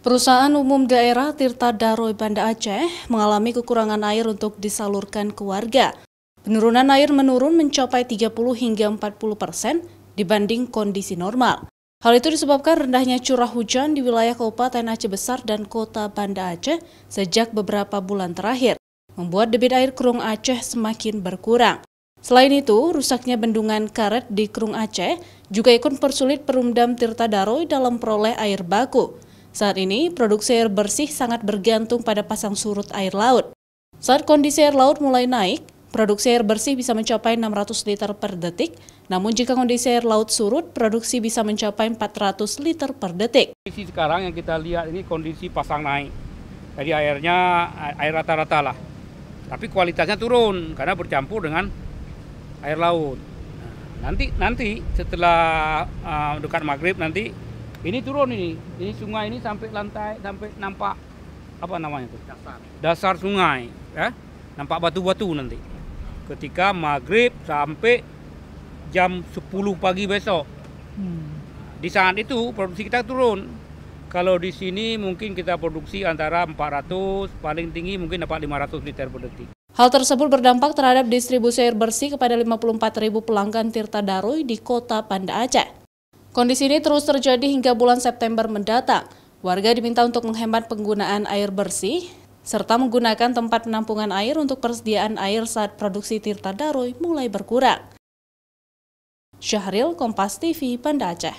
Perusahaan Umum Daerah Tirta Daroy Banda Aceh mengalami kekurangan air untuk disalurkan ke warga. Penurunan air menurun mencapai 30 hingga 40% dibanding kondisi normal. Hal itu disebabkan rendahnya curah hujan di wilayah Kabupaten Aceh Besar dan Kota Banda Aceh sejak beberapa bulan terakhir, membuat debit air Krung Aceh semakin berkurang. Selain itu, rusaknya bendungan karet di Krung Aceh juga ikut mempersulit Perumdam Tirta Daroy dalam peroleh air baku. Saat ini, produksi air bersih sangat bergantung pada pasang surut air laut. Saat kondisi air laut mulai naik, produksi air bersih bisa mencapai 600 liter per detik, namun jika kondisi air laut surut, produksi bisa mencapai 400 liter per detik. Kondisi sekarang yang kita lihat ini kondisi pasang naik, jadi airnya air rata-rata lah, tapi kualitasnya turun karena bercampur dengan air laut. Nanti setelah dekat maghrib nanti ini turun ini sungai ini sampai lantai, sampai nampak apa namanya tuh? Dasar sungai, ya, nampak batu-batu nanti. Ketika maghrib sampai jam 10 pagi besok. Di saat itu produksi kita turun. Kalau di sini mungkin kita produksi antara 400, paling tinggi mungkin dapat 500 liter per detik. Hal tersebut berdampak terhadap distribusi air bersih kepada 54.000 pelanggan Tirta Daroy di Kota Banda Aceh. Kondisi ini terus terjadi hingga bulan September mendatang. Warga diminta untuk menghemat penggunaan air bersih, serta menggunakan tempat penampungan air untuk persediaan air saat produksi Tirta Daroy mulai berkurang. Syahril, Kompas TV, Banda Aceh.